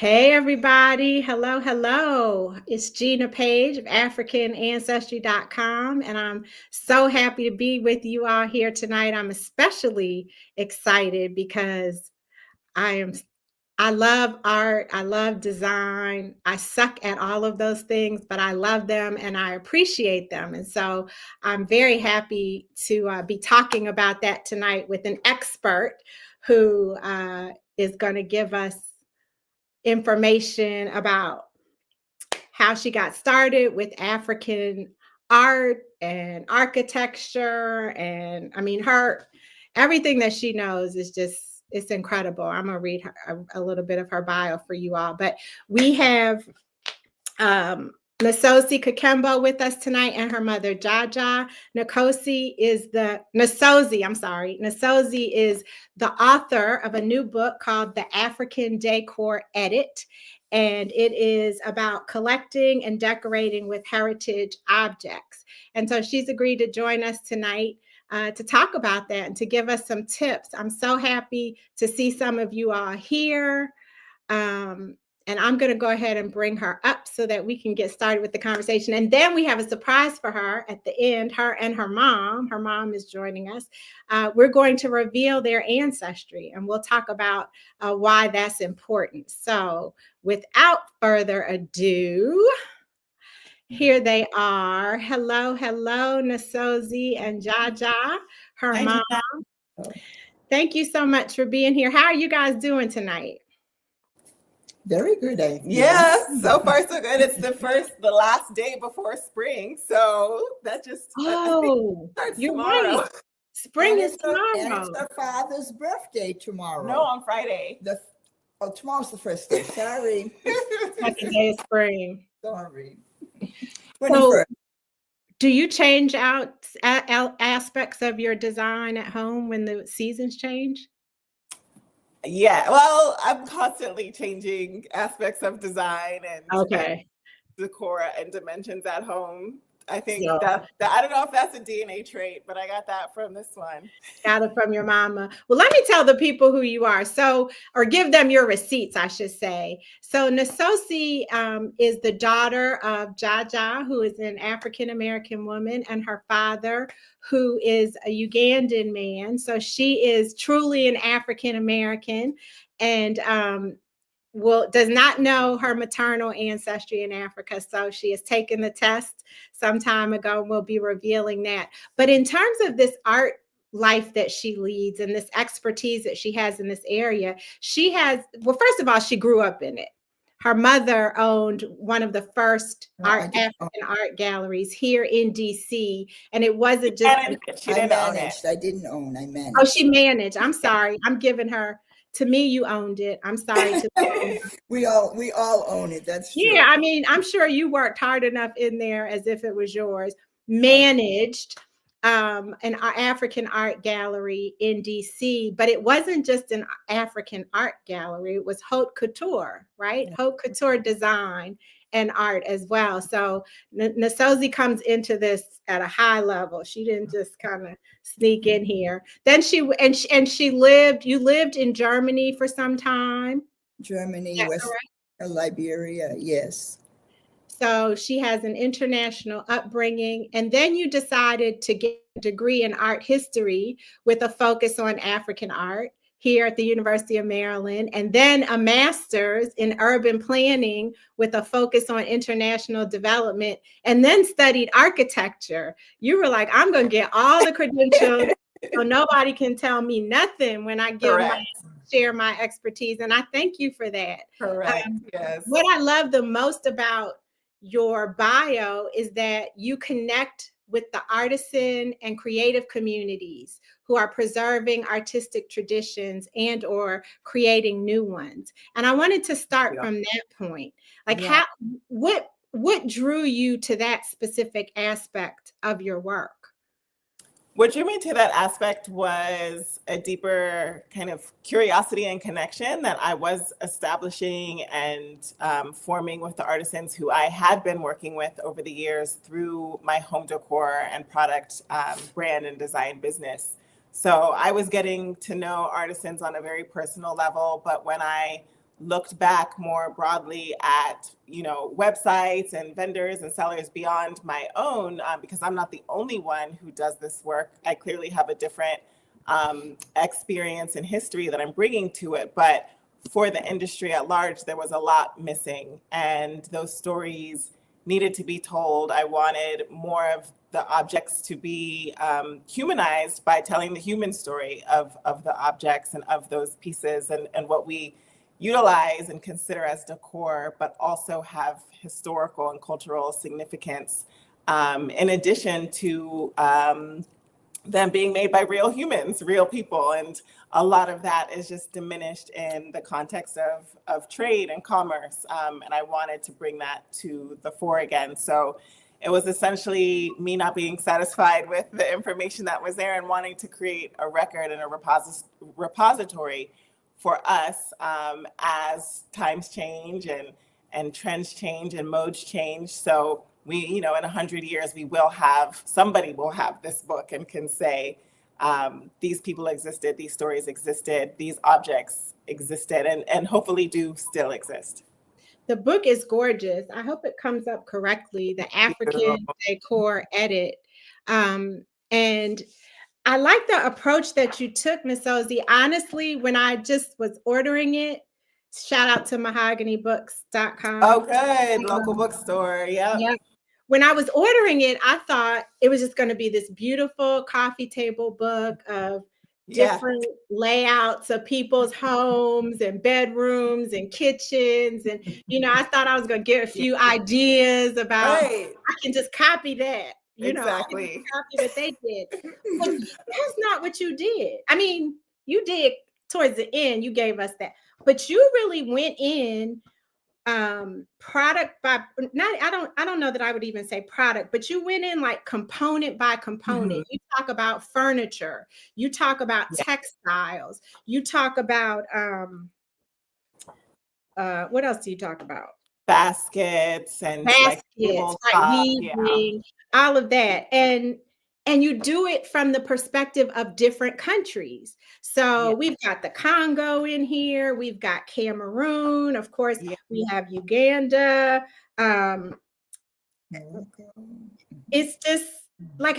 Hey, everybody. Hello, hello. It's Gina Page of AfricanAncestry.com, and I'm so happy to be with you all here tonight. I'm especially excited because I love art, I love design. I suck at all of those things, but I love them and I appreciate them. And so I'm very happy to be talking about that tonight with an expert who is going to give us information about how she got started with African art and architecture. And I mean, everything that she knows is just, it's incredible. I'm going to read a little bit of her bio for you all. But we have Nasozi Kakembo with us tonight, and her mother, Jaja. Nasozi is the author of a new book called The African Decor Edit, and it is about collecting and decorating with heritage objects. And so she's agreed to join us tonight to talk about that and to give us some tips. I'm so happy to see some of you all here. And I'm going to go ahead and bring her up so that we can get started with the conversation. And then we have a surprise for her at the end, her and her mom. Her mom is joining us. We're going to reveal their ancestry, and we'll talk about why that's important. So without further ado, here they are. Hello, hello, Nasozi and Jaja, her Hi, mom. Gina. Thank you so much for being here. How are you guys doing tonight? Very good, I think. Yeah, so far so good. It's the last day before spring, so that just starts you're tomorrow. right. Spring is tomorrow. And it's her father's birthday tomorrow. No, on Friday. Tomorrow's the first day. Sorry. Second day of spring. Sorry. So, do you change out aspects of your design at home when the seasons change? Yeah, well, I'm constantly changing aspects of design and decor and dimensions at home. I think that I don't know if that's a DNA trait, but I got that from this one. Got it from your mama. Well, let me tell the people who you are. Or give them your receipts, I should say. So Nasozi is the daughter of Jaja, who is an African-American woman, and her father, who is a Ugandan man. So she is truly an African-American and does not know her maternal ancestry in Africa. So she has taken the test some time ago, and we'll be revealing that. But in terms of this art life that she leads and this expertise that she has in this area, first of all, she grew up in it. Her mother owned one of the first African art galleries here in DC. And it wasn't just... I managed. I didn't own. I managed. Oh, she managed. I'm sorry. I'm giving her... To me, you owned it. I'm sorry. We all own it. That's true. Yeah, I mean, I'm sure you worked hard enough in there as if it was yours. Managed an African art gallery in DC, but it wasn't just an African art gallery. It was haute couture, right? Yeah. Haute couture design and art as well. So Nasozi comes into this at a high level. She didn't just kind of sneak in here. Then you lived in Germany for some time. Germany, Liberia, yes. So she has an international upbringing. And then you decided to get a degree in art history with a focus on African art here at the University of Maryland, and then a master's in urban planning with a focus on international development, and then studied architecture. You were like, I'm going to get all the credentials so nobody can tell me nothing when I share my expertise. And I thank you for that. Correct. Yes. What I love the most about your bio is that you connect with the artisan and creative communities who are preserving artistic traditions and or creating new ones. And I wanted to start from that point. Like what drew you to that specific aspect of your work? What drew me to that aspect was a deeper kind of curiosity and connection that I was establishing and forming with the artisans who I had been working with over the years through my home decor and product brand and design business. So I was getting to know artisans on a very personal level, but when I looked back more broadly at, websites and vendors and sellers beyond my own, because I'm not the only one who does this work. I clearly have a different experience and history that I'm bringing to it. But for the industry at large, there was a lot missing, and those stories needed to be told. I wanted more of the objects to be humanized by telling the human story of the objects and of those pieces and what we utilize and consider as decor, but also have historical and cultural significance, in addition to them being made by real humans, real people. And a lot of that is just diminished in the context of trade and commerce. And I wanted to bring that to the fore again. So it was essentially me not being satisfied with the information that was there and wanting to create a record and a repository for us, as times change and trends change and modes change. So we, in 100 years, somebody will have this book and can say, these people existed, these stories existed, these objects existed, and hopefully do still exist. The book is gorgeous. I hope it comes up correctly. The African Decor Edit. And I like the approach that you took, Nasozi. Honestly, when I just was ordering it, shout out to mahoganybooks.com. Oh, good. Local bookstore. Yep. Yep. When I was ordering it, I thought it was just going to be this beautiful coffee table book of different layouts of people's homes and bedrooms and kitchens. And, I thought I was going to get a few ideas about, I can just copy that. Exactly. I can copy what they did. But that's not what you did. I mean, you did towards the end, you gave us that. But you really went in product by I don't know that I would even say product, but you went in like component by component. Mm-hmm. You talk about furniture, you talk about textiles, you talk about what else do you talk about? Baskets, like weaving, all of that. And you do it from the perspective of different countries. So we've got the Congo in here. We've got Cameroon. Of course, we have Uganda. It's just like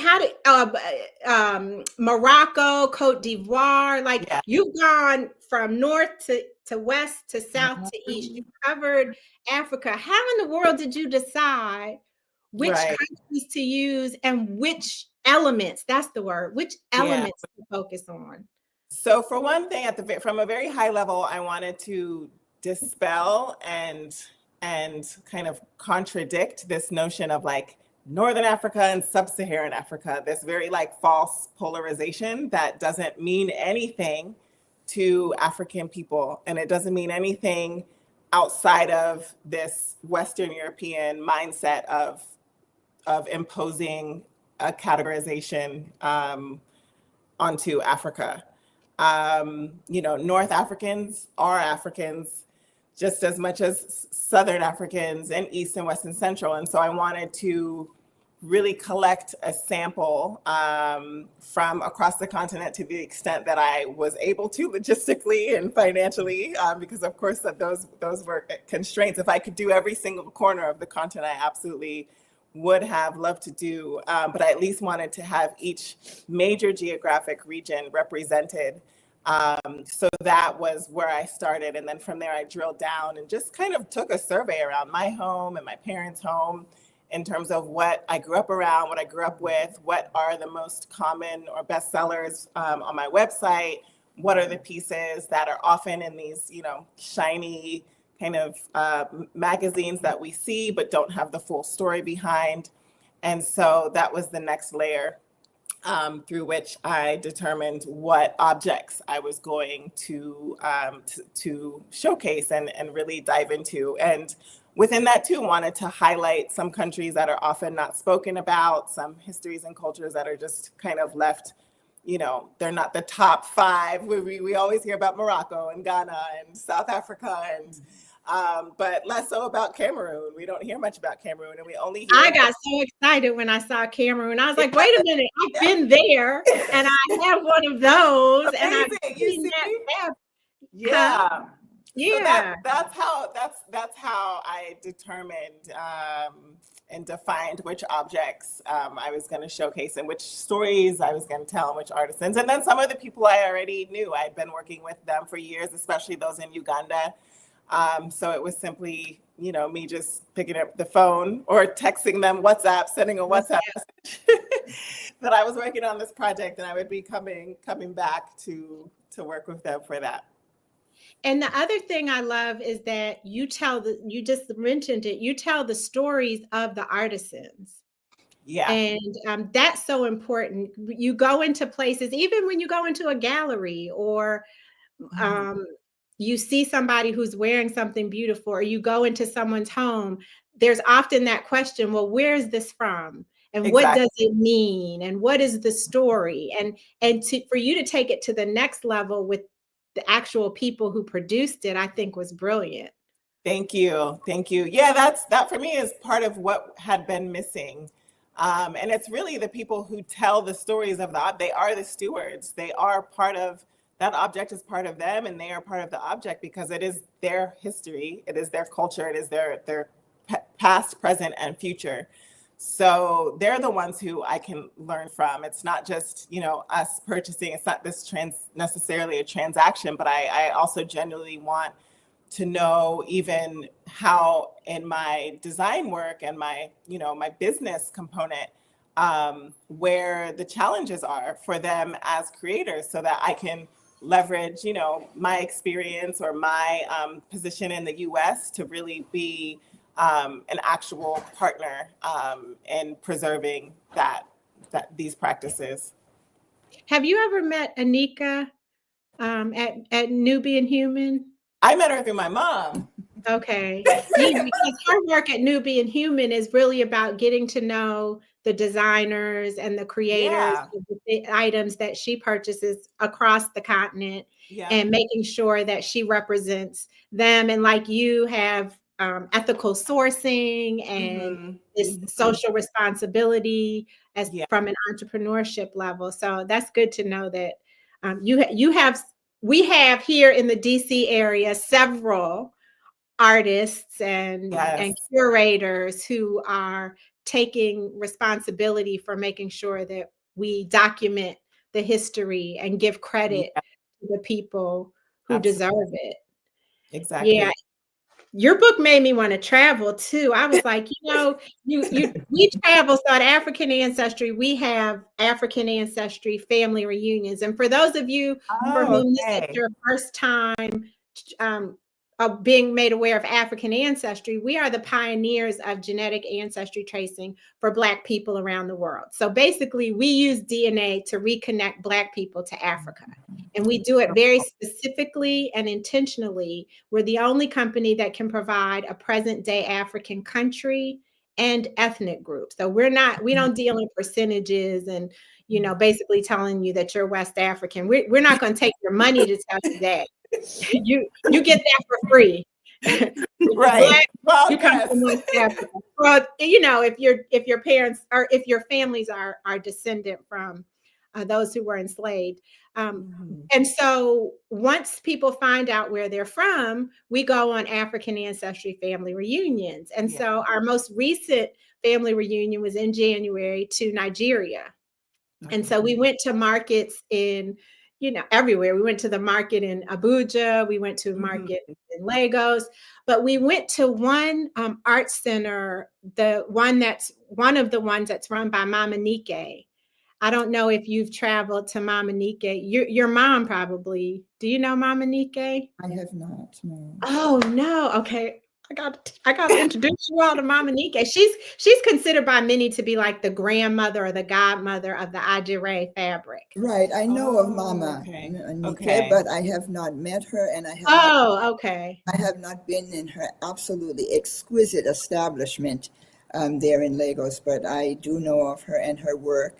Morocco, Cote d'Ivoire. Like you've gone from north to west to south to east. You covered Africa. How in the world did you decide which countries to use and which elements, that's the word, which elements to focus on? So for one thing, from a very high level, I wanted to dispel and kind of contradict this notion of like Northern Africa and Sub-Saharan Africa, this very like false polarization that doesn't mean anything to African people. And it doesn't mean anything outside of this Western European mindset of imposing a categorization onto Africa. North Africans are Africans just as much as Southern Africans and East and West and Central. And so I wanted to really collect a sample from across the continent to the extent that I was able to logistically and financially, because of course that those were constraints. If I could do every single corner of the continent, I absolutely would have loved to do, but I at least wanted to have each major geographic region represented. So that was where I started. And then from there, I drilled down and just kind of took a survey around my home and my parents' home in terms of what I grew up around, what I grew up with, what are the most common or best sellers on my website, what are the pieces that are often in these, shiny kind of magazines that we see but don't have the full story behind. And so that was the next layer through which I determined what objects I was going to showcase and really dive into. And within that too, wanted to highlight some countries that are often not spoken about, some histories and cultures that are just kind of left, they're not the top 5. We always hear about Morocco and Ghana and South Africa and but less so about Cameroon. We don't hear much about Cameroon, and we only hear. I got so excited when I saw Cameroon. I was like, wait a minute, I've been there, and I have one of those. Amazing. And I've seen that. Yeah. So Yeah. that's how I determined and defined which objects I was going to showcase and which stories I was going to tell and which artisans. And then some of the people I already knew. I'd been working with them for years, especially those in Uganda. So it was simply, me just picking up the phone or texting them WhatsApp, sending a WhatsApp message that I was working on this project, and I would be coming back to work with them for that. And the other thing I love is that you just mentioned it, you tell the stories of the artisans. Yeah. And that's so important. You go into places, even when you go into a gallery or you see somebody who's wearing something beautiful, or you go into someone's home, there's often that question, well, where is this from? And what does it mean? And what is the story? And for you to take it to the next level with the actual people who produced it, I think was brilliant. Thank you. Yeah, that for me is part of what had been missing. And it's really the people who tell the stories of they are the stewards. They are part of, that object is part of them, and they are part of the object because it is their history. It is their culture. It is their past, present, and future. So they're the ones who I can learn from. It's not just, us purchasing. It's not this necessarily a transaction, but I also genuinely want to know even how in my design work and my, my business component, where the challenges are for them as creators so that I can leverage, my experience or my position in the US to really be an actual partner in preserving these practices. Have you ever met Anika at Nubian Human? I met her through my mom. Okay. Because her work at Nubian Human is really about getting to know the designers and the creators of the items that she purchases across the continent, and making sure that she represents them. And like you have ethical sourcing and this social responsibility from an entrepreneurship level. So that's good to know that we have here in the DC area several artists and curators who are taking responsibility for making sure that we document the history and give credit to the people who deserve it. Exactly. Yeah. Your book made me want to travel too. I was like, we travel. So at African Ancestry, we have African Ancestry family reunions. And for those of you for whom this is your first time of being made aware of African Ancestry, we are the pioneers of genetic ancestry tracing for Black people around the world. So basically, we use DNA to reconnect Black people to Africa. And we do it very specifically and intentionally. We're the only company that can provide a present day African country and ethnic group. So we don't deal in percentages and, basically telling you that you're West African. We're not going to take your money to tell you that. You get that for free. Right. Well, you come from West Africa. Well, if your parents or if your families are descendant from those who were enslaved. And so once people find out where they're from, we go on African Ancestry family reunions. And so our most recent family reunion was in January to Nigeria. And so we went to markets in, everywhere. We went to the market in Abuja. We went to a market in Lagos, but we went to one art center, one of the ones that's run by Mama Nike. I don't know if you've traveled to Mama Nike. Your mom probably. Do you know Mama Nike? I have not, no. Oh no. Okay. I got to introduce you all to Mama Nike. She's considered by many to be like the grandmother or the godmother of the Adire fabric. Right. I know of Mama Nike, but I have not met her, and I have not been in her absolutely exquisite establishment there in Lagos, but I do know of her and her work.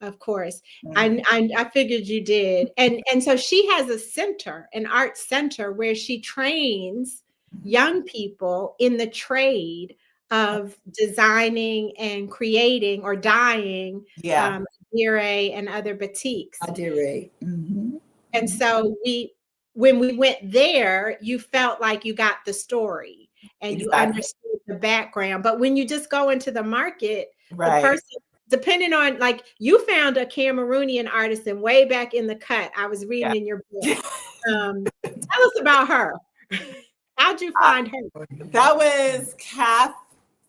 Of course. I figured you did. And so she has a center, an art center, where she trains young people in the trade of designing and creating or dyeing Adire and other batiks. Adire. And so when we went there, you felt like you got the story and you understood the background. But when you just go into the market, the person, depending on, like, you found a Cameroonian artisan way back in the cut. I was reading in your book. Tell us about her. How'd you find her? That was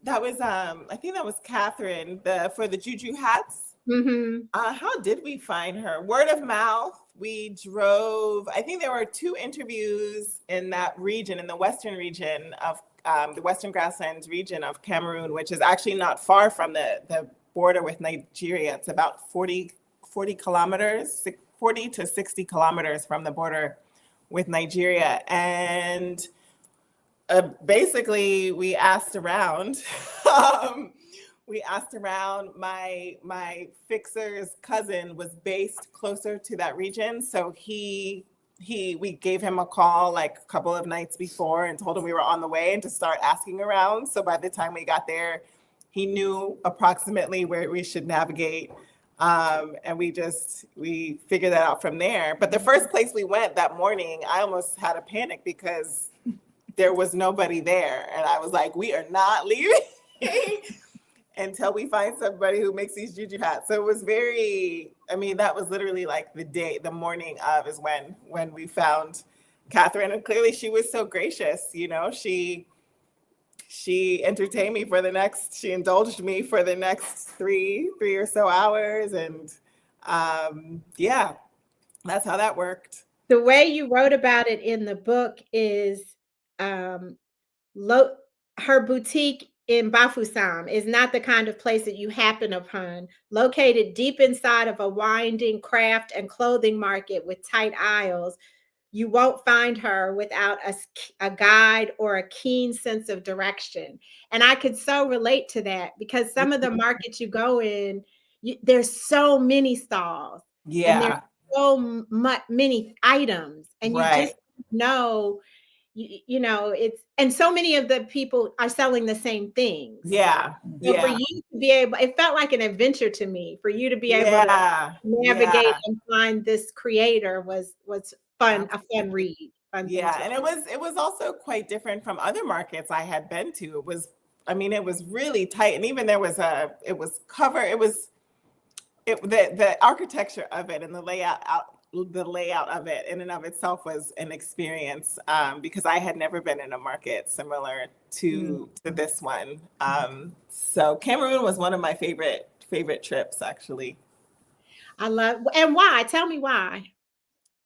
I think that was Catherine, for the Juju hats. Mm-hmm. How did we find her? Word of mouth. We drove, I think there were 2 interviews in that region, in the western region of the Western Grasslands region of Cameroon, which is actually not far from the border with Nigeria. It's about 40 kilometers, 40 to 60 kilometers from the border with Nigeria. And basically we asked around. My fixer's cousin was based closer to that region, so we gave him a call like a couple of nights before and told him we were on the way and to start asking around. So by the time we got there, he knew approximately where we should navigate, and we figured that out from there. But the first place we went that morning, I almost had a panic because there was nobody there, and I was like, we are not leaving until we find somebody who makes these Juju hats. So it was that was literally like the morning of is when we found Catherine. And clearly she was so gracious, she entertained me she indulged me for the next three or so hours. And that's how that worked. The way you wrote about it in the book is her boutique in Bafoussam is not the kind of place that you happen upon. Located deep inside of a winding craft and clothing market with tight aisles, you won't find her without a guide or a keen sense of direction. And I could so relate to that because some of the markets you go in, there's so many stalls. Yeah. And there's so many items. And you just know, and so many of the people are selling the same things. Yeah. So for you to be able, it felt like an adventure to me, for you to be able to navigate and find this creator was fun, a fun read. And it was also quite different from other markets I had been to. It was really tight. And even there was the architecture of it and the layout of it in and of itself was an experience, because I had never been in a market similar to this one. So Cameroon was one of my favorite trips, actually. And why? Tell me why.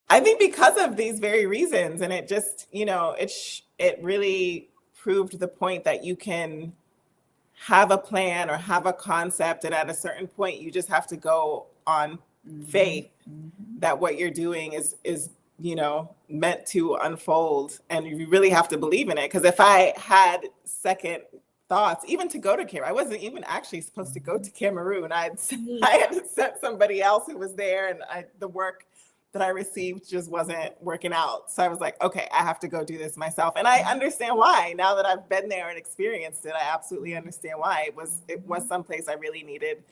I think because of these very reasons, and it just, it really proved the point that you can have a plan or have a concept, and at a certain point you just have to go on faith that what you're doing is meant to unfold, and you really have to believe in it. Because if I had second thoughts, even to go to Cameroon, I wasn't even actually supposed to go to Cameroon. I had sent somebody else who was there, and the work that I received just wasn't working out. So I was like, okay, I have to go do this myself. And I understand why. Now that I've been there and experienced it, I absolutely understand why. It was someplace I really needed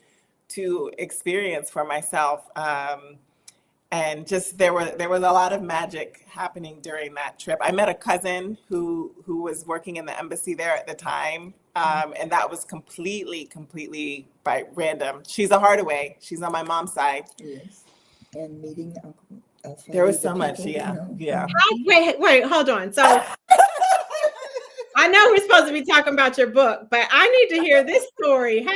to experience for myself. And just there was a lot of magic happening during that trip. I met a cousin who was working in the embassy there at the time. And that was completely by random. She's a Hardaway. She's on my mom's side. Yes. And meeting there was so much, yeah. Wait, hold on. So I know we're supposed to be talking about your book, but I need to hear this story.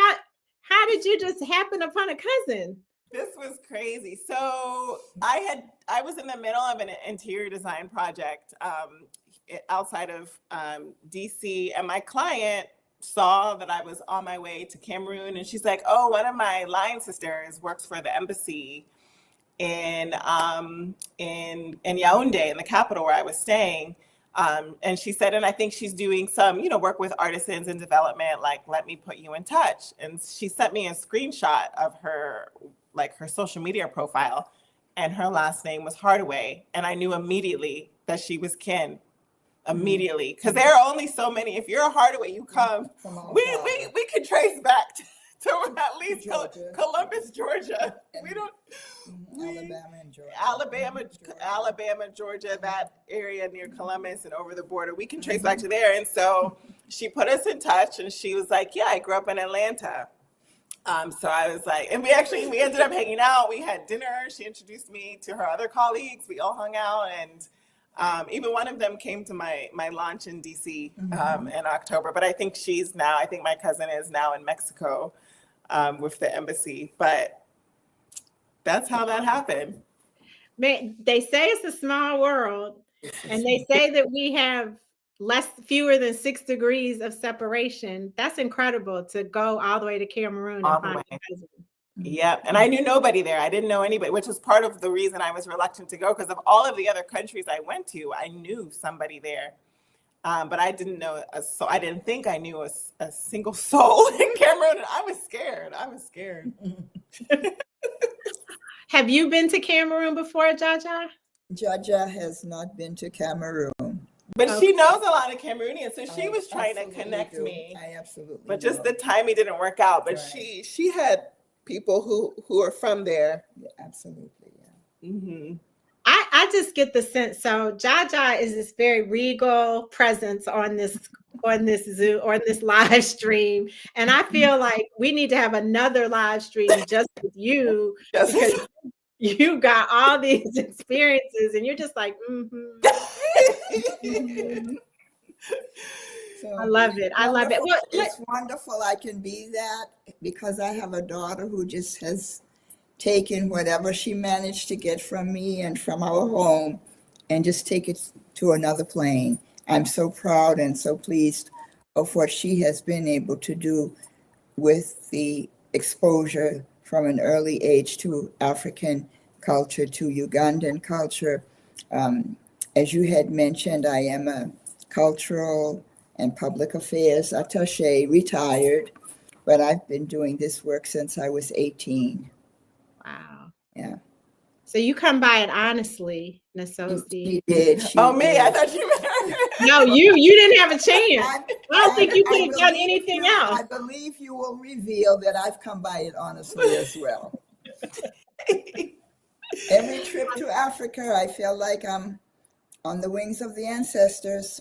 How did you just happen upon a cousin? This was crazy. So I was in the middle of an interior design project outside of DC, and my client saw that I was on my way to Cameroon, and she's like, "Oh, one of my line sisters works for the embassy in Yaoundé, in the capital where I was staying." And she said, and I think she's doing some, work with artisans and development, like, let me put you in touch. And she sent me a screenshot of her social media profile, and her last name was Hardaway. And I knew immediately that she was kin, immediately, because there are only so many. If you're a Hardaway, you come, we could trace back to at least Georgia. Columbus, Georgia. We don't. Alabama and Georgia. Alabama, Georgia, that area near Columbus and over the border. We can trace back to there. And so she put us in touch, and she was like, "Yeah, I grew up in Atlanta." So I was like, and we ended up hanging out. We had dinner. She introduced me to her other colleagues. We all hung out, and even one of them came to my launch in DC in October. But I think my cousin is now in Mexico with the embassy. But that's how that happened. Man, they say it's a small world, and they say that we have fewer than 6 degrees of separation. That's incredible to go all the way to Cameroon and find your cousin. Yeah, and I knew nobody there. I didn't know anybody, which was part of the reason I was reluctant to go, because of all of the other countries I went to, I knew somebody there. But I didn't know I didn't think I knew a single soul in Cameroon, and I was scared. Have you been to Cameroon before, Jaja? Jaja has not been to Cameroon. But she knows a lot of Cameroonians, so she was trying to connect me. I absolutely But just the timing didn't work out. But she had people who are from there. Yeah, absolutely, yeah. Mm-hmm. I just get the sense. So Jaja is this very regal presence on this Zoom or this live stream, and I feel like we need to have another live stream just with you because you got all these experiences, and you're just like, So, I love it. Well, it's wonderful I can be that, because I have a daughter who just has taken whatever she managed to get from me and from our home and just take it to another plane. I'm so proud and so pleased of what she has been able to do with the exposure from an early age to African culture, to Ugandan culture. As you had mentioned, I am a cultural and public affairs attaché, retired, but I've been doing this work since I was 18. Wow. Yeah. So you come by it honestly, Nasozi. She did. Me? I thought you meant. No, you didn't have a chance. I don't think you could have done anything else. I believe you will reveal that I've come by it honestly as well. Every trip to Africa, I feel like I'm on the wings of the ancestors.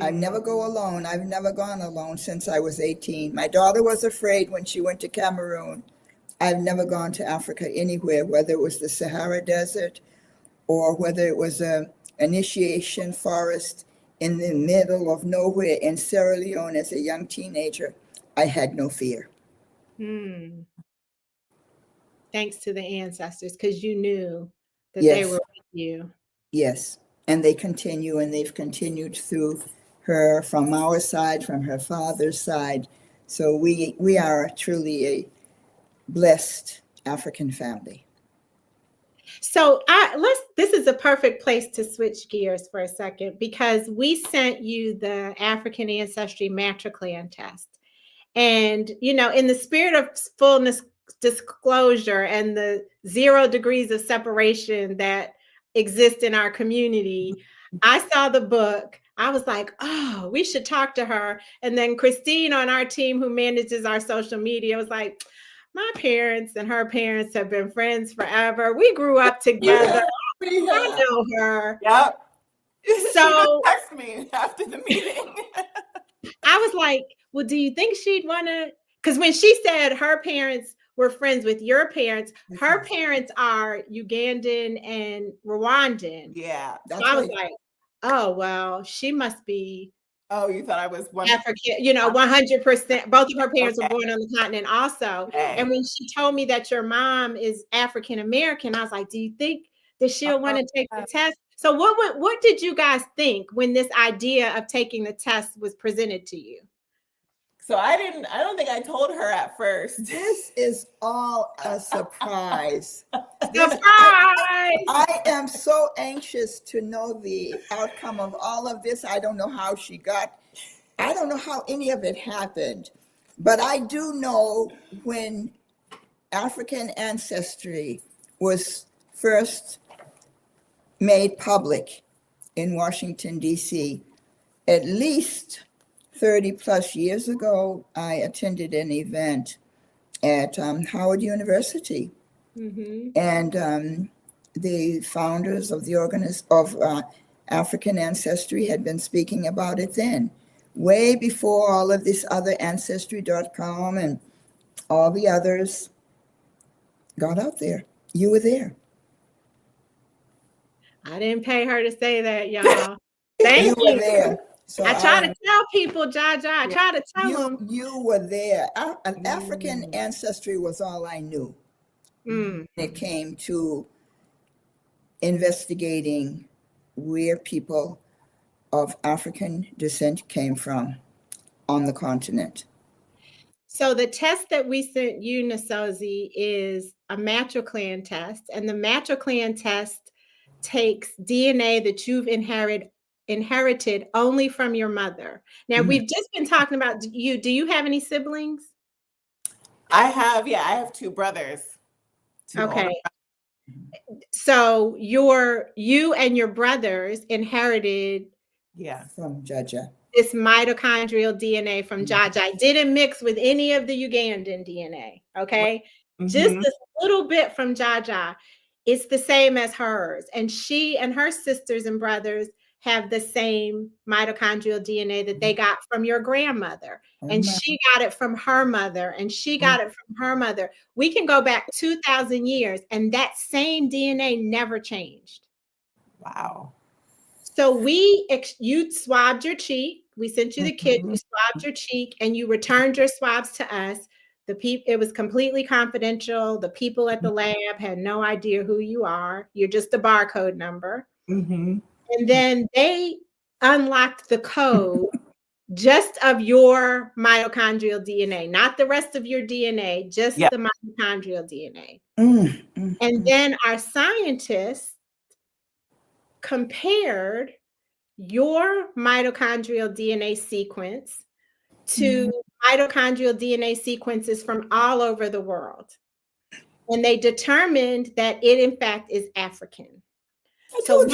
I never go alone. I've never gone alone since I was 18. My daughter was afraid when she went to Cameroon. I've never gone to Africa anywhere, whether it was the Sahara Desert or whether it was an initiation forest in the middle of nowhere in Sierra Leone as a young teenager. I had no fear. Thanks to the ancestors, because you knew that they were with you. Yes, and they continue, and they've continued through her, from our side, from her father's side. So we are truly a blessed African family. So this is a perfect place to switch gears for a second, because we sent you the African Ancestry Matriclan test. And, in the spirit of fullness disclosure and the 0 degrees of separation that exist in our community, I saw the book. I was like, oh, we should talk to her. And then Christine on our team, who manages our social media, was like, my parents and her parents have been friends forever. We grew up together. I know her. Yep. So text me after the meeting. I was like, well, do you think she'd want to? Because when she said her parents were friends with your parents, her parents are Ugandan and Rwandan. Yeah. So I was like, oh, well, she must be. Oh, you thought I was African, 100%. Both of her parents were born on the continent also. Okay. And when she told me that your mom is African American, I was like, do you think that she'll want to take the test? So what did you guys think when this idea of taking the test was presented to you? So I don't think I told her at first. This is all a surprise. Surprise! I am so anxious to know the outcome of all of this. I don't know how any of it happened, but I do know when African Ancestry was first made public in Washington, D.C., at least 30 plus years ago, I attended an event at Howard University. Mm-hmm. And the founders of the African Ancestry had been speaking about it then, way before all of this other Ancestry.com and all the others got out there. You were there. I didn't pay her to say that, y'all. Thank you. You were there. So I try to tell people, Jaja. I try to tell them. You were there. African Ancestry was all I knew. When it came to investigating where people of African descent came from on the continent. So the test that we sent you, Nasozi, is a matriclan test. And the matriclan test takes DNA that you've inherited only from your mother. Now, we've just been talking about you. Do you have any siblings? I have two brothers. Okay. So you and your brothers inherited from Jaja. This mitochondrial DNA from Jaja. It didn't mix with any of the Ugandan DNA. Okay. Just a little bit from Jaja. It's the same as hers. And she and her sisters and brothers have the same mitochondrial DNA that they got from your grandmother. And she got it from her mother. And she got it from her mother. We can go back 2,000 years and that same DNA never changed. Wow. So you swabbed your cheek. We sent you the kit. You swabbed your cheek and you returned your swabs to us. It was completely confidential. The people at the lab had no idea who you are. You're just a barcode number. And then they unlocked the code just of your mitochondrial DNA, not the rest of your DNA, just the mitochondrial DNA. And then our scientists compared your mitochondrial DNA sequence to mitochondrial DNA sequences from all over the world. And they determined that it, in fact, is African. So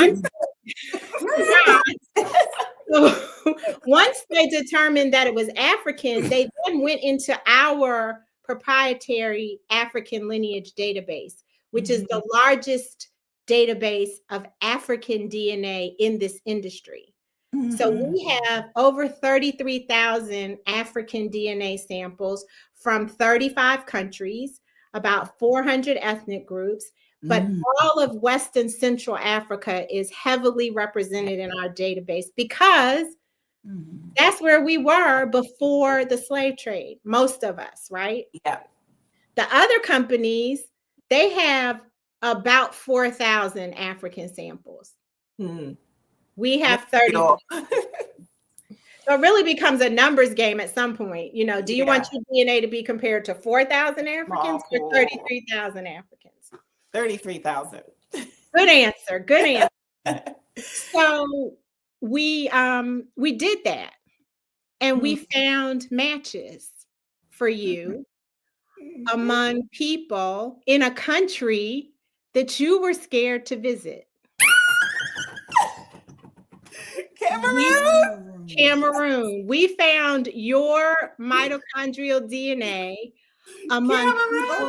once they determined that it was African, they then went into our proprietary African lineage database, which is the largest database of African DNA in this industry. So we have over 33,000 African DNA samples from 35 countries, about 400 ethnic groups, but all of West and Central Africa is heavily represented in our database because that's where we were before the slave trade, most of us, right? Yeah. The other companies, they have about 4,000 African samples. We have 30. So it really becomes a numbers game at some point. You know, do you want your DNA to be compared to 4,000 Africans or 33,000 Africans? 33,000. Good answer. Good answer. So we did that, and we found matches for you among people in a country that you were scared to visit. Cameroon. We found your mitochondrial DNA among people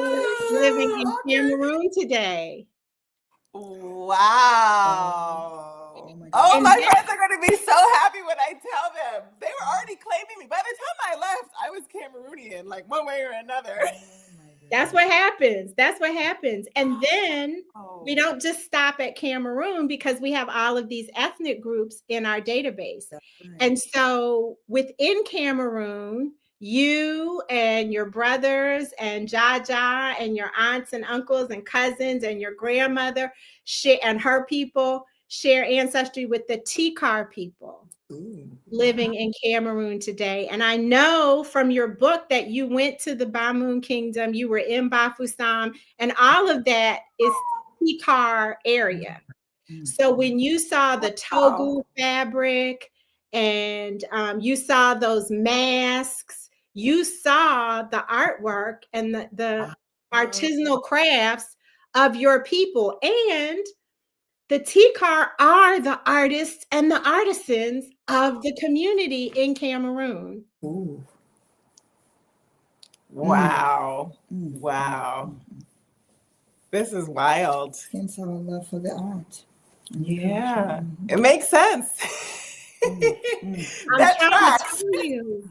living in Cameroon today. Wow. Oh, my friends are going to be so happy when I tell them. They were already claiming me. By the time I left, I was Cameroonian, like one way or another. That's what happens. That's what happens. And then we don't just stop at Cameroon because we have all of these ethnic groups in our database. And so within Cameroon, you and your brothers and Jaja and your aunts and uncles and cousins and your grandmother and her people share ancestry with the Tikar people living in Cameroon today. And I know from your book that you went to the Bamoun Kingdom, you were in Bafoussam, and all of that is Tikar area. So when you saw the Togu fabric and you saw those masks, you saw the artwork and the artisanal crafts of your people. And the Tikar are the artists and the artisans of the community in Cameroon. Ooh. Wow. Wow. This is wild. Hence our love for the art. Yeah. It makes sense. I'm That trying tracks. to tell you.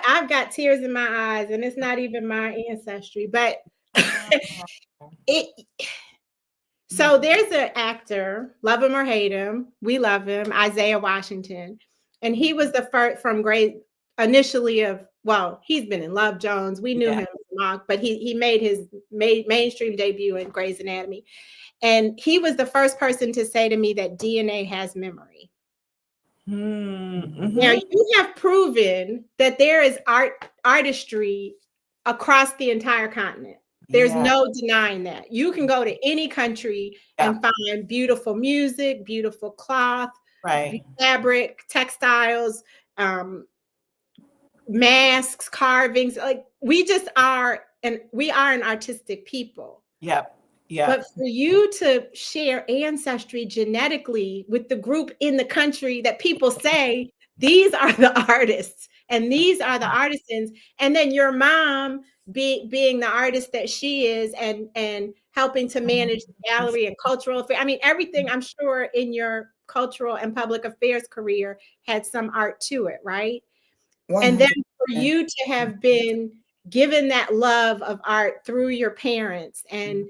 I've got tears in my eyes, and it's not even my ancestry, but so there's an actor, love him or hate him, we love him, Isaiah Washington, and he was the first from initially he's been in Love Jones, we knew him, but he made his mainstream debut in Grey's Anatomy, and he was the first person to say to me that DNA has memory. Now you have proven that there is artistry across the entire continent. There's no denying that. You can go to any country and find beautiful music, beautiful cloth, fabric, textiles, masks, carvings. Like we are an artistic people. But for you to share ancestry genetically with the group in the country that people say, these are the artists and these are the artisans, and then your mom being the artist that she is and helping to manage the gallery and cultural affairs. I mean, everything I'm sure in your cultural and public affairs career had some art to it, right? 100%. And then for you to have been given that love of art through your parents and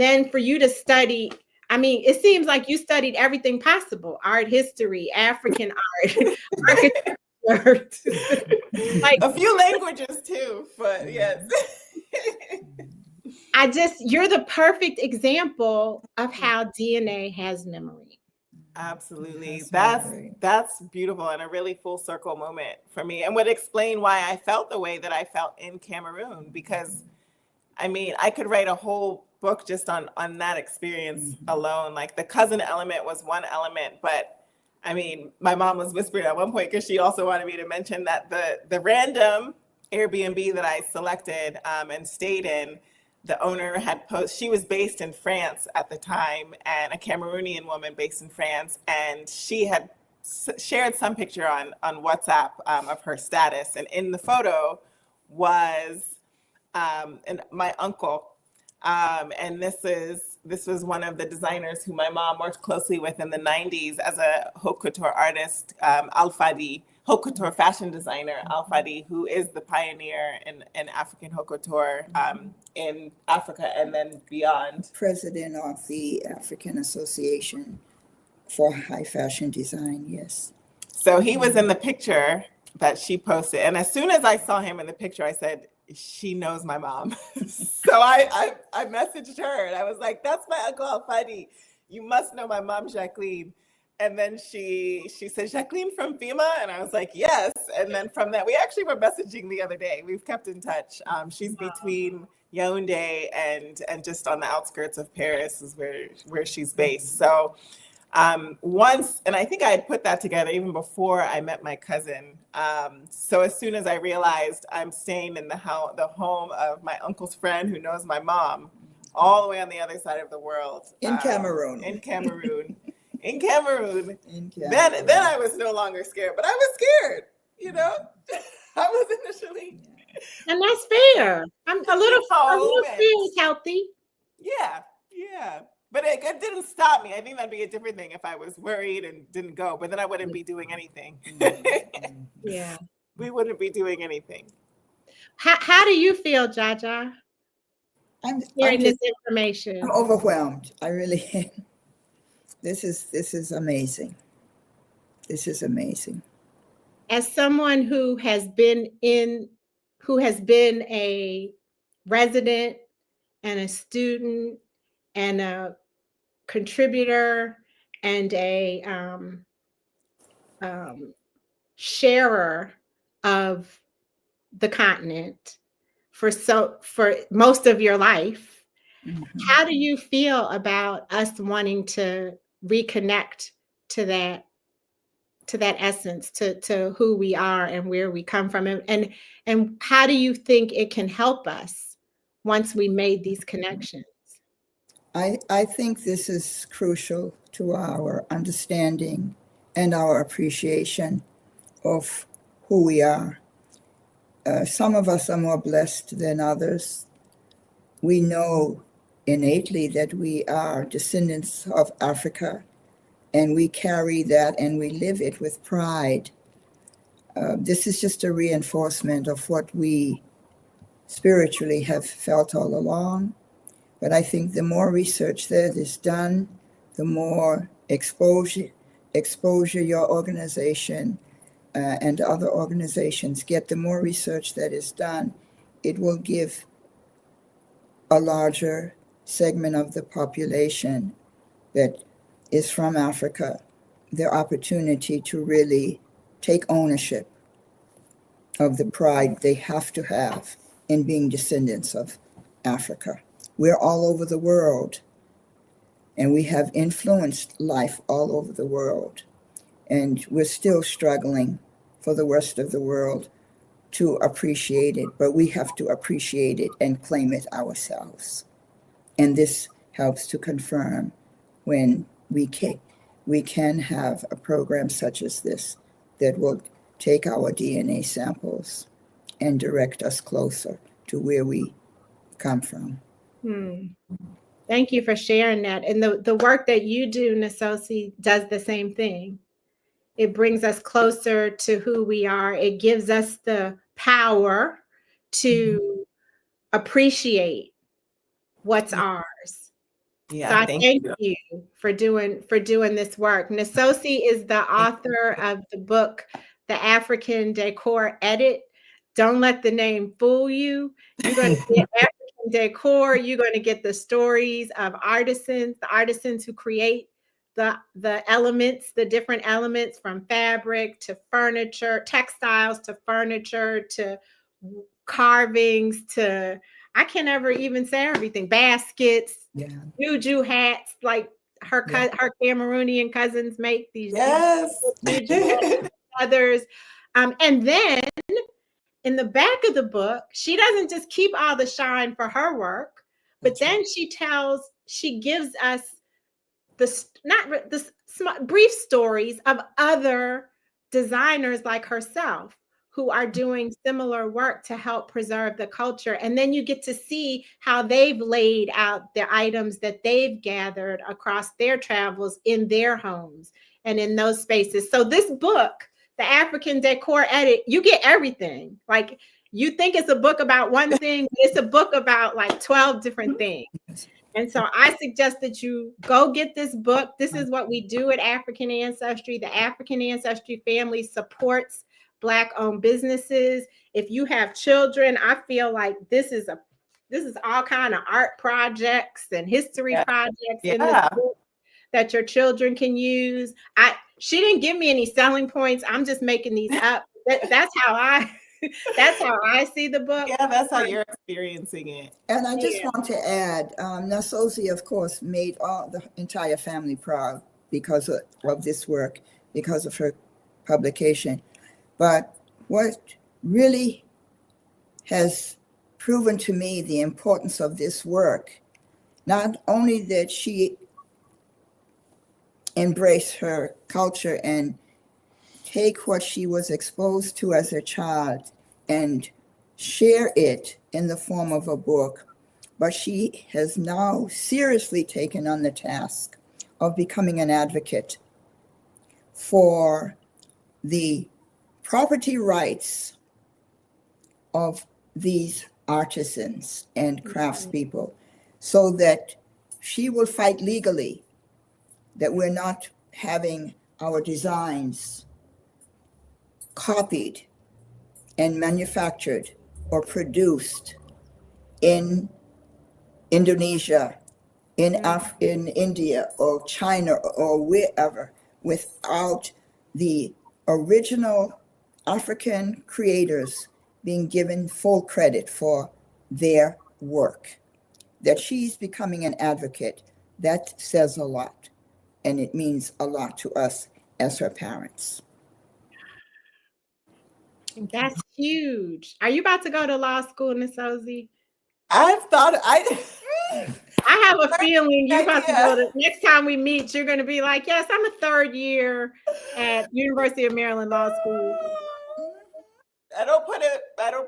then for you to study, I mean, it seems like you studied everything possible: art history, African art, architecture, like a few languages too, but yes. You're the perfect example of how DNA has memory. Absolutely. That's beautiful and a really full circle moment for me, and would explain why I felt the way that I felt in Cameroon, because I mean, I could write a whole book just on that experience alone. Like the cousin element was one element, but I mean, my mom was whispering at one point because she also wanted me to mention that the random Airbnb that I selected and stayed in, the owner had she was based in France at the time, and a Cameroonian woman based in France, and she had shared some picture on WhatsApp of her status, and in the photo was and my uncle, and this was one of the designers who my mom worked closely with in the 90s as a haute couture artist, Alfadi, haute couture fashion designer, Alfadi, who is the pioneer in African haute couture in Africa and then beyond. President of the African Association for High Fashion Design, yes. So he was in the picture that she posted, and as soon as I saw him in the picture, I said, she knows my mom. So I messaged her and I was like, that's my Uncle Alfadi. You must know my mom, Jacqueline. And then she said, Jacqueline from FEMA? And I was like, yes. And then from that, we actually were messaging the other day. We've kept in touch. She's between Yaoundé and just on the outskirts of Paris is where she's based. So once, and I think I had put that together even before I met my cousin. So as soon as I realized I'm staying in the home of my uncle's friend who knows my mom, all the way on the other side of the world. In Cameroon. In Cameroon. Then I was no longer scared, but I was scared, you know? I was initially. And that's fair. I'm a little scared, healthy. Yeah. But it didn't stop me. I think that'd be a different thing if I was worried and didn't go, but then I wouldn't be doing anything. Yeah. We wouldn't be doing anything. How do you feel, Jaja? I'm hearing this information. I'm overwhelmed. I really am. This is amazing. This is amazing. As someone who has been a resident and a student and a contributor and a sharer of the continent for most of your life, how do you feel about us wanting to reconnect to that essence, to who we are and where we come from, and how do you think it can help us once we made these connections? I think this is crucial to our understanding and our appreciation of who we are. some of us are more blessed than others. We know innately that we are descendants of Africa, and we carry that and we live it with pride. This is just a reinforcement of what we spiritually have felt all along. But I think the more research that is done, the more exposure your organization and other organizations get, the more research that is done, it will give a larger segment of the population that is from Africa the opportunity to really take ownership of the pride they have to have in being descendants of Africa. We're all over the world, and we have influenced life all over the world, and we're still struggling for the rest of the world to appreciate it, but we have to appreciate it and claim it ourselves. And this helps to confirm when we can have a program such as this that will take our DNA samples and direct us closer to where we come from. Thank you for sharing that. And the work that you do, Nasozi, does the same thing. It brings us closer to who we are. It gives us the power to appreciate what's ours. Yeah, so I thank you for doing this work. Nasozi is the author of the book, The African Decor Edit. Don't let the name fool you. You're going to get African Decor. You're going to get the stories of artisans, the artisans who create the elements, the different elements, from fabric to furniture, textiles to furniture to carvings to, I can never even say everything, baskets, juju hats, like her Cameroonian cousins make these. Yes. Others. And then in the back of the book, she doesn't just keep all the shine for her work, but then she gives us brief stories of other designers like herself who are doing similar work to help preserve the culture. And then you get to see how they've laid out the items that they've gathered across their travels in their homes and in those spaces. So this book, The African Decor Edit, you get everything. Like, you think it's a book about one thing, but it's a book about like 12 different things. And so I suggest that you go get this book. This is what we do at African Ancestry. The African Ancestry family supports Black-owned businesses. If you have children, I feel like this is all kind of art projects and history projects in this book that your children can use. She didn't give me any selling points. I'm just making these up. That's how I see the book. Yeah, that's how you're experiencing it. And I just want to add, Nasozi, of course, made the entire family proud because of this work, because of her publication. But what really has proven to me the importance of this work, not only that she embraced her culture and take what she was exposed to as a child and share it in the form of a book, but she has now seriously taken on the task of becoming an advocate for the property rights of these artisans and craftspeople, so that she will fight legally that we're not having our designs copied and manufactured or produced in Indonesia, in India or China or wherever, without the original African creators being given full credit for their work. That she's becoming an advocate, that says a lot, and it means a lot to us as her parents. That's huge. Are you about to go to law school, Nasozi? I have a feeling you're about to go to, next time we meet, you're going to be like, yes, I'm a third year at University of Maryland Law School.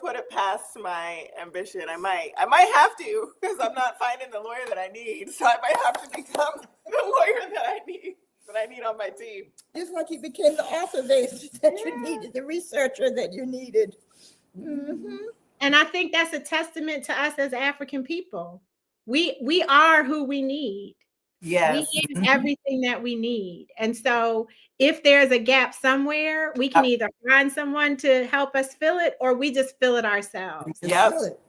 put it past my ambition. I might have to, because I'm not finding the lawyer that I need. So I might have to become the lawyer that I need on my team. Just like you became the author that you needed, the researcher that you needed. Mm-hmm. And I think that's a testament to us as African people. We are who we need. Yes. We have everything that we need. And so if there's a gap somewhere, we can either find someone to help us fill it, or we just fill it ourselves. Yep.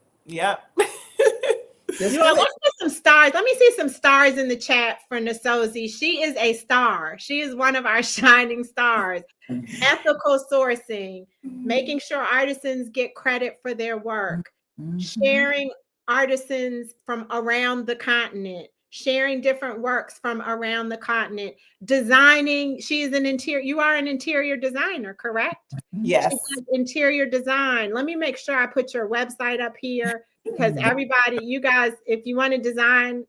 You all, let's put some stars. Let me see some stars in the chat for Nasozi. She is a star. She is one of our shining stars. Ethical sourcing, making sure artisans get credit for their work, sharing artisans from around the continent, sharing different works from around the continent, designing. She is an interior. You are an interior designer, correct? Yes. Interior design. Let me make sure I put your website up here, because everybody, you guys, if you want to design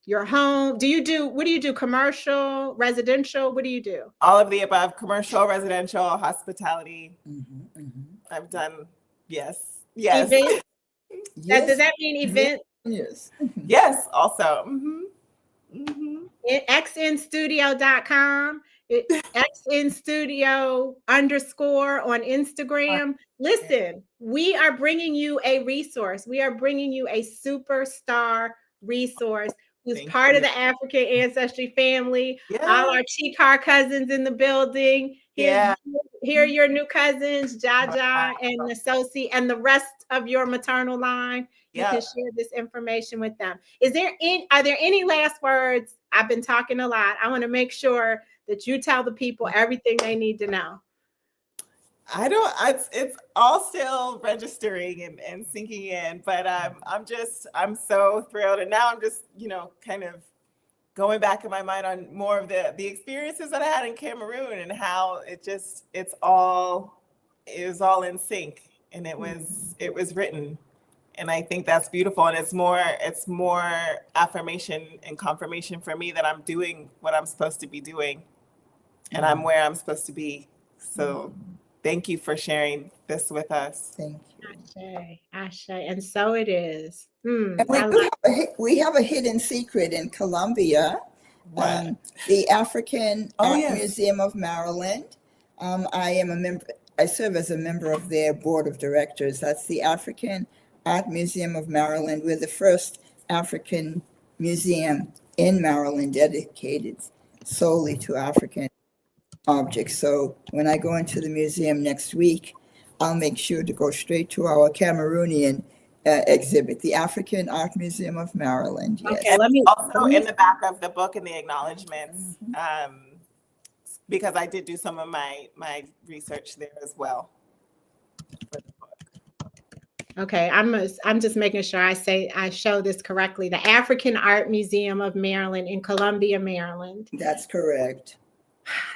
your home, what do you do? Commercial, residential? What do you do? All of the above: commercial, residential, hospitality. I've done, yes. Events? Does that mean events? Yes, also. xnstudio.com, xnstudio_ on Instagram. Listen, we are bringing you a resource. We are bringing you a superstar resource who's part of the African Ancestry family. All our Chikar cousins in the building. Here are your new cousins, Jaja and Nasozi, and the rest of your maternal line. You can share this information with them. Are there any last words? I've been talking a lot. I want to make sure that you tell the people everything they need to know. It's all still registering and sinking in, but I'm so thrilled. And now I'm just, kind of going back in my mind on more of the experiences that I had in Cameroon, and how it was all in sync, and it was written. And I think that's beautiful. And it's more affirmation and confirmation for me that I'm doing what I'm supposed to be doing, and I'm where I'm supposed to be. So thank you for sharing this with us. Thank you. Ashe. And so it is. And we have a hidden secret in Colombia. The African Art Museum of Maryland. I am a member. I serve as a member of their board of directors. That's the African Art Museum of Maryland. We're the first African museum in Maryland dedicated solely to African objects. So when I go into the museum next week, I'll make sure to go straight to our Cameroonian exhibit, the African Art Museum of Maryland. Yes. Okay, also in the back of the book in the acknowledgments, because I did do some of my research there as well. Okay, I'm just making sure I show this correctly. The African Art Museum of Maryland in Columbia, Maryland. That's correct.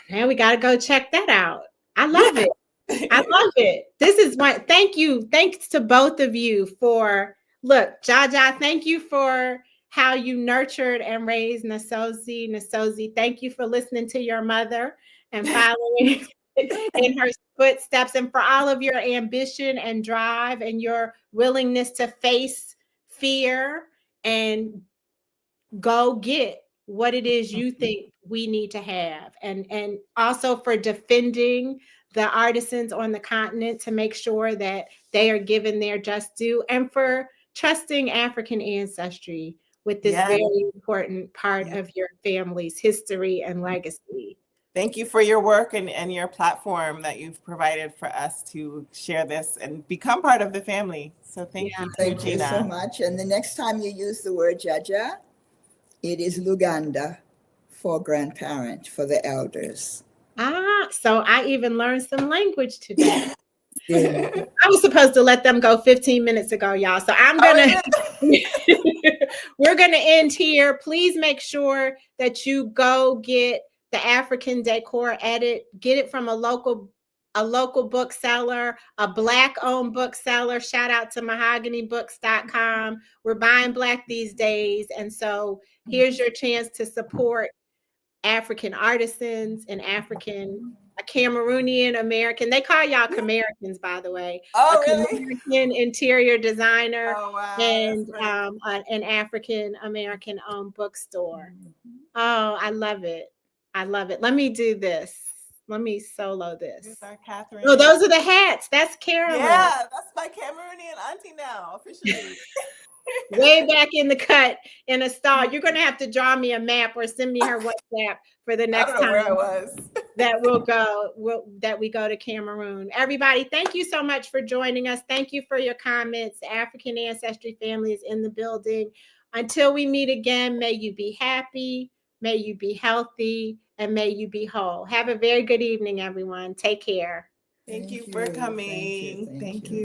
Now we got to go check that out. I love it. I love it. This is thank you. Thanks to both of you Jaja, thank you for how you nurtured and raised Nasozi. Nasozi, thank you for listening to your mother and following in her footsteps, and for all of your ambition and drive and your willingness to face fear and go get what it is you think we need to have, and also for defending the artisans on the continent to make sure that they are given their just due, and for trusting African ancestry with this very important part of your family's history and legacy. Thank you for your work and your platform that you've provided for us to share this and become part of the family. So thank you. Thank you so much. And the next time you use the word Jaja, it is Luganda for grandparent, for the elders. So I even learned some language today. I was supposed to let them go 15 minutes ago, y'all. So I'm gonna we're gonna end here. Please make sure that you go get the African Decor edit. Get it from a local bookseller, a Black-owned bookseller. Shout out to mahoganybooks.com. We're buying Black these days, and so here's your chance to support African artisans and African a Cameroonian American. They call y'all Camericans, by the way. Oh, a really? American interior designer. Oh, wow. And an African American owned bookstore. Oh, I love it. I love it. Let me do this. Let me solo this. Catherine. Oh, those are the hats. That's Carolyn. Yeah, that's my Cameroonian auntie now, officially. Way back in the cut in a stall. You're going to have to draw me a map or send me her WhatsApp for the next time where I was. that we go to Cameroon. Everybody, thank you so much for joining us. Thank you for your comments. The African Ancestry family is in the building. Until we meet again, may you be happy, may you be healthy, and may you be whole. Have a very good evening, everyone. Take care. Thank you for coming. Thank you.